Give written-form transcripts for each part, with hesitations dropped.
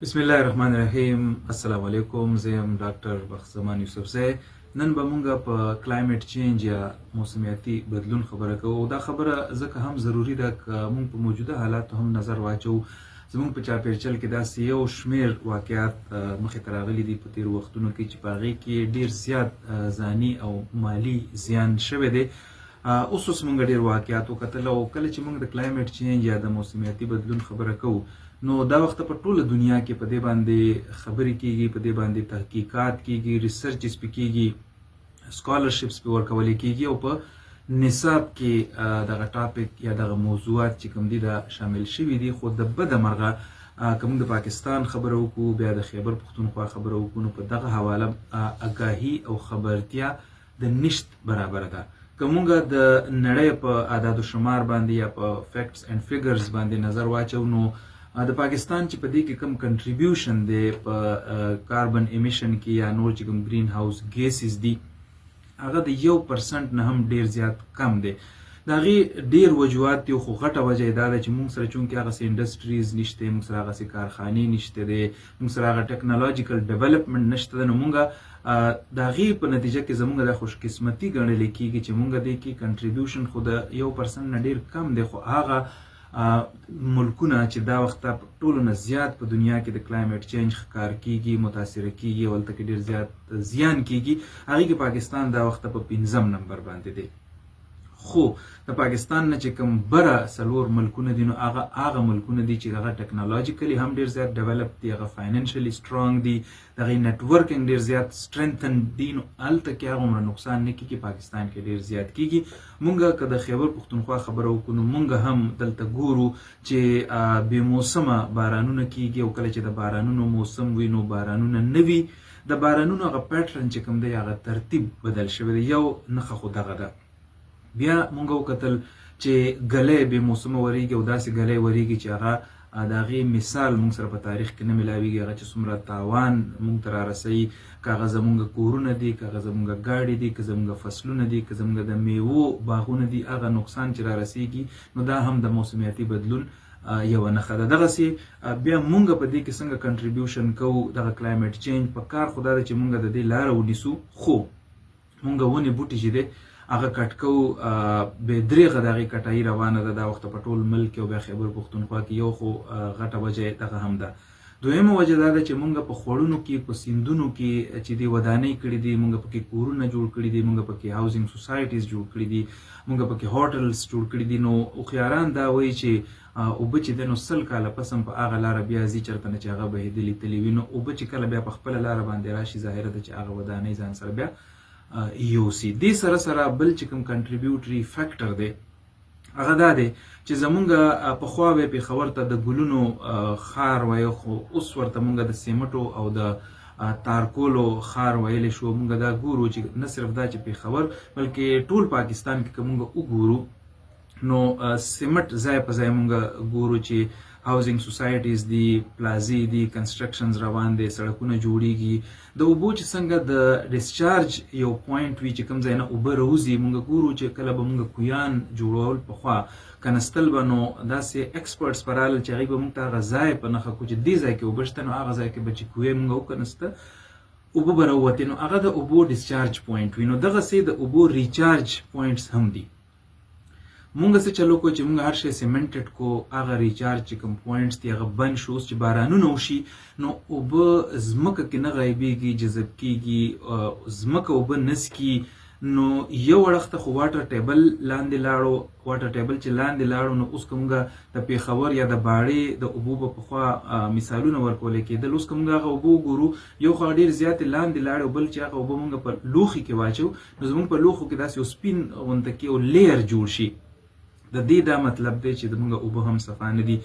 بسم الله الرحمن الرحیم. السلام علیکم. زم ډاکټر بخزمان یوسف زی. نن به مونږ په کلایمټ چینج یا موسمیاتي بدلون خبره کوو. دا خبره ځکه هم ضروری ده که مونږ په موجوده حالاتو هم نظر واچو. زمونږ په چاپیریال کې داسې یو شمیر واقعیات مخې ته راغلي دي په تیرو وختونو کې چې په هغې کې ډېر زیات ځاني او مالی زیان شوی دی. اوس مونږ ډېر واقعیات وکتل او کله چې مونږ د کلایمټ چینج یا د موسمیاتي بدلون خبره کوو نو دا وخت په ټوله دنیا کې په دې باندې خبرې کیږي، په دې باندې تحقیقات کیږي، ریسرچ پې کیږي، سکالرشپس پې ورکول کیږي او په نصاب کې دغه ټاپک یا دغه موضوعات چې کوم دي دا شامل شوي دي. خو د بده مرغه که موږ د پاکستان خبره وکړو، بیا د خیبر پښتونخوا خبره وکړو، نو په دغه حواله آګاهي او خبرتیا د نشت برابره ده. که موږ د نړۍ په اعداد و شمار باندې یا په فیکټس اینڈ فیګرز باندې نظر واچو نو د پاکستان چې په دې کې کوم کنټریبیوشن دی په کاربن امیشن کې یا نور چې کوم گرین هاوس ګیسز دي هغه د 1% نه هم ډیر زیات کم دی. د هغې ډیر وجوهات دي خو غټه وجه یې دا ده چې موږ سره چونکې هغسې انډسټریز نشته، موږ سره هغسې کارخانې نشته دی، موږ سره هغه ټیکنالوجیکل ډیولپمنټ نشته ده. نو موږ د هغې په نتیجه کې زموږ د خوشقسمتي ګڼلی کېږي چې موږ دې کې کنټریبیوشن خو د 1% نه ډیر کم دی. خو هغه ملکونه چې دا وخت په ټولو نه زیات په دنیا کې د کلایمټ چینج ښکار کیږي، متاثره کیږي او هلته کې ډېر زیات زیان کیږي، هغې کې پاکستان دا وخت په 5م نمبر باندې دی. خو د پاکستان نه چې کوم بره 4 ملکونه دي نو هغه ملکونه دي چې هغه ټیکنالوجیکلی هم ډېر زیات ډیولپ دي، هغه فاینانشلی سترانګ دي، د هغې نیټورکینګ ډېر زیات سترینتن دي. نو هلته کې هغه عمره نقصان نه کېږي، پاکستان کې ډېر زیات کېږي. مونږ که د خیبر پښتونخوا خبره وکړو نو مونږ هم دلته ګورو چې بې موسمه بارانونه کېږي او کله چې د بارانونو موسم وي نو بارانونه نه وي. د بارانونو هغه پیټرن چې کوم دی هغه ترتیب بدل شوی دی. یو نښه خو دغه ده. بیا مونږ وکتل چې ګلی بې موسمه ورېږي او داسې ګلی ورېږي چې هغه د هغې مثال مونږ سره په تاریخ کې نه میلاویږي. هغه چې څومره تاوان مونږ ته رارسوي، که هغه زمونږ کورونه دي، که هغه زمونږ ګاډې دي، که زمونږ فصلونه دي، که زمونږ د میوو باغونه دي، هغه نقصان چې رارسېږي نو دا هم د موسمیاتي بدلون یوه نښه ده. دغسې بیا مونږ په دې کې څنګه کنټریبیوشن کوو دغه کلایمټ چینج په کار خو دا ده چې مونږ د دې لاره ونیسو. خو مونږ ونې بوټي چې دی هغه کټ کوو، بې درېغه د هغې کټایي روانه ده دا وخت په ټول ملک او بیا خیبر پښتونخوا کې. یو خو غټه وجه دغه هم ده. دویمه وجه دا ده چې مونږ په خوړونو کې، په سیندونو کې چې دې ودانۍ کړي دي، مونږ پکې کورونه جوړ کړي دي، مونږ پکې هاوزینګ سوسایټیز جوړ کړي دي، مونږ پکې هوټلز جوړ کړي دي. نو هوښیاران دا وایي چې اوبه چې دی نو 100 کاله پس هم په هغه لاره بیا ځي چېرته نه چې هغه بهېدلي تللي وي. نو اوبه چې کله بیا په خپله لاره باندې راشي ظاهره ده چې هغه ودانۍ ځان سره بیا یوسي. دې سره سره بل چې کوم کنټریبیوټري فیکټر دی هغه دا دی چې زمونږ پخوا به پېښور ته د ګلونو ښار وایه خو اوس ورته مونږ د سیمټو او د تارکولو ښار ویلی شو. مونږ دا ګورو چې نه صرف دا چې پېښور بلکې ټول پاکستان کې که مونږ وګورو نو سیمټ ځای په ځای مونږ ګورو چې هاوزینګ سوسایټیز دي، پلازې دي، کنسټرکشنز روان دي، سړکونه جوړیږي. د اوبو چې څنګه د ډسچارج یو پوینټ وي چې کوم ځای نه اوبه راوځي مونږ ګورو چې کله به مونږ کویان جوړول پخوا کنستل به نو داسې ایکسپرټس به رالل چې هغوی به مونږ ته هغه ځای په نښه کړو چې دې ځای کې اوبه شته نو هغه ځای کې به چې کوی مونږ وکنسته اوبه به راووتې نو هغه د اوبو ډسچارج پوینټ وي. نو دغسې د اوبو ریچارج پوینټس هم دي. مونږ څه چلو کو چې مونږ هر شی سیمنټډ کو، هغه ریچارج چې کوم پوینټس دي هغه بند شو. اوس چې بارانونه وشي نو اوبه ځمکه کې نه غایبېږي، جذب کېږي، ځمکه اوبه نسکي. نو یو اړخ ته خو واټر ټیبل لاندې لاړو. واټر ټیبل چې لاندې لاړو نو اوس که مونږ د پېښور یا د باړې د اوبو به پخوا مثالونه ورکولی کېدل، اوس که مونږ هغه اوبه وګورو یو خو ډېر زیاتې لاندې لاړې او بل چې هغه اوبه مونږ په لوښي کې واچو نو زمونږ په لوښو کې داسې یو سپین غونته کې یو لیر جوړ شي. د دې دا مطلب دی چې زموږ اوبه هم صفا نه دي.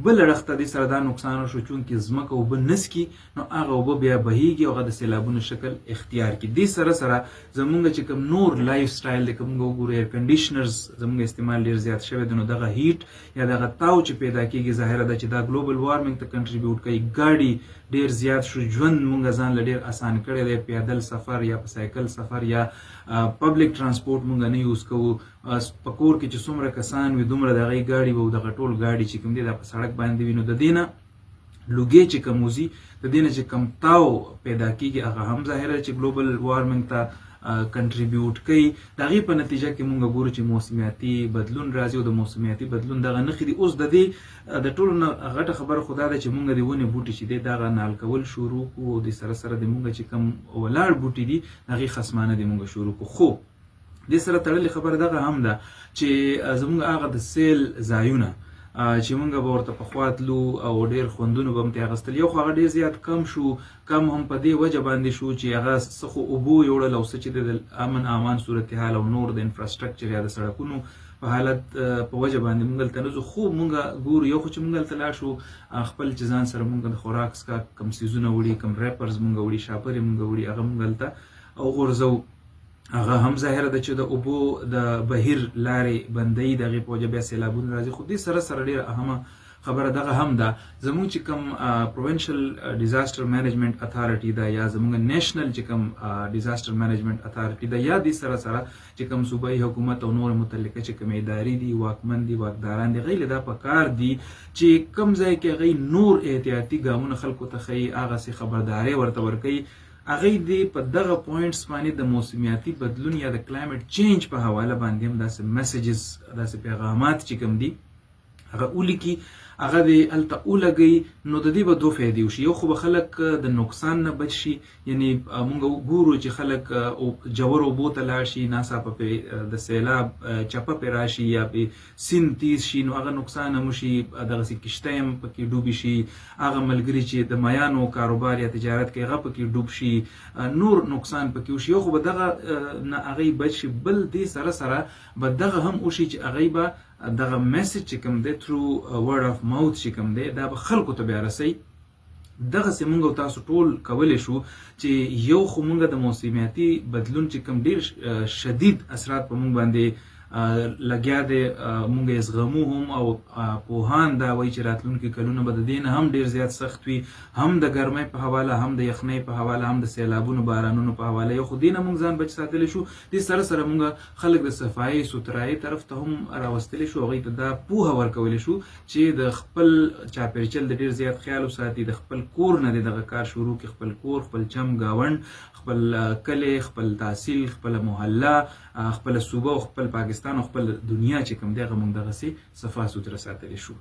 بل اړخ ته دې سره دا نقصان شو چونکې ځمکه اوبه نسکي نو هغه اوبه بیا بهیږي او هغه د سیلابونو شکل اختیار کړي. دې سره سره زموږ چې کوم نور لایف سټایل دی که موږ وګورو ایر کنډیشنرز زموږ استعمال ډېر زیات شوی دی نو دغه هیټ یا دغه تاو چې پیدا کېږي ظاهره ده چې دا ګلوبل وارمنګ ته کنټریبیوټ کوي. ګاډي ډېر زیات شو، ژوند موږ ځان له ډېر اسان کړی دی. پیادل سفر یا په سایکل سفر یا پبلک ترانسپورټ موږ نه یوز کوو. په کور کې چې څومره کسان وي دومره د هغې ګاډي به دغه ټول ګاډي چې کوم دی دا په سړک باندې وي. نو د دې نه لوګي چې کوم وزي د دې نه چې کم تاو پیدا کیږي هغه هم ظاهره چې ګلوبل وارمنګ ته کنټریبیوټ کوي. د هغې په نتیجه کې موږ ګورو چې موسمیاتي بدلون راځي او د موسمیاتي بدلون دغه نښې دي. اوس د دې د ټولو نه غټه خبره خو دا ده چې موږ د ونې بوټي چې دی دغه نال کول شروع کړو او د سره سره د موږ چې کوم ولاړ بوټي دي د هغې خصمانه د موږ شروع کړو. خو دې سره تړلې خبره دغه هم ده چې زموږ هغه د سیل ځایونه چې موږ به ورته پخوا تلو او ډېر خوندونه به هم ترې اخیستل، یو خو هغه ډېر زیات کم شو، کم هم په دې وجه باندې شو چې هغه څه خو اوبو یوړل او څه چې د امن امان صورتحال او نور د انفراسټرکچر یا د سړکونو په حالت په وجه باندې موږ هلته نه ځو. خو موږ ګورو یو خو چې موږ هلته لاړ شو خپل چې ځان سره موږ د خوراک څښاک کم څیزونه وړي، کم ریپرز موږ وړي، شاپرې موږ وړي، هغه موږ هلته وغورځوو. هغه هم ظاهره ده چې د اوبو د بهیر لارې بندوي، د هغې په وجه بیا سیلابونه راځي. خو دې سره سره ډېره اهمه خبره دغه هم ده زموږ چې کوم پروینشل ډیزاسټر مینجمنټ اتھارټي ده یا زموږ نیشنل چې کوم ډیزاسټر مینجمنټ اتھارټي ده یا دې سره سره چې کوم صوبایي حکومت او نور متعلقه چې کوم ادارې دي، واکمن دي، واکداران دي، هغوی له دا پکار دي چې کوم ځای کې هغوی نور احتیاطي ګامونه خلکو ته ښیي، هغسې خبرداری ورته ورکوي. هغوی دې په دغه پوینټس باندې د موسمیاتي بدلون یا د کلایمټ چینج په حواله باندې هم داسې میسیجز، داسې پیغامات چې کوم دي هغه ولیکي، هغه دې هلته ولګوي. نو د دې به دوه فایدې وشي. یو خو به خلک د نقصان نه بچ شي، یعنی موږ ګورو چې خلک جوور اوبو ته لاړ شي، ناڅاپه پرې د سیلاب چپه پرې راشي یا پرې سیند تیز شي، نو هغه نقصان هم وشي، دغسې کښتۍ هم پکې ډوبې شي، هغه ملګري چې د میانو کاروبار یا تجارت کوي هغه پکې ډوب شي، نور نقصان پکې وشي. یو خو به دغه نه هغوی بچ شي، بل دې سره سره به دغه هم وشي چې هغوی به دغه میسج چې کوم دی تھرو ورډ اف ماوث چې کوم دی دا به خلکو ته بیا رسوي. دغسې موږ او تاسو ټول کولی شو چې یو خو موږ د موسمیاتي بدلون چې کوم ډېر شدید اثرات په موږ باندې لګیا دی موږ یې زغمو هم، او پوهان دا وایي چې راتلونکي کلونه به د دې نه هم ډېر زیات سخت وي، هم د ګرمۍ په حواله، هم د یخنۍ په حواله، هم د سیلابونو بارانونو په حواله. یو خو دې نه موږ ځان بچ ساتلی شو، دې سره سره موږ خلک د صفایي سوترایي طرف ته هم راوستلی شو، هغوی ته دا پوهه ورکولی شو چې د خپل چاپېریچل د ډېر زیات خیال وساتي، د خپل کور نه دې دغه کار شروع کړي، خپل کور، خپل چم ګاونډ، خپل کلی، خپل تحصیل، خپل محله، خپل صوبه او خپل پاکستان او خپل دنیا چې کوم دی هغه موږ دغسې صفا سوتره ساتلی شو.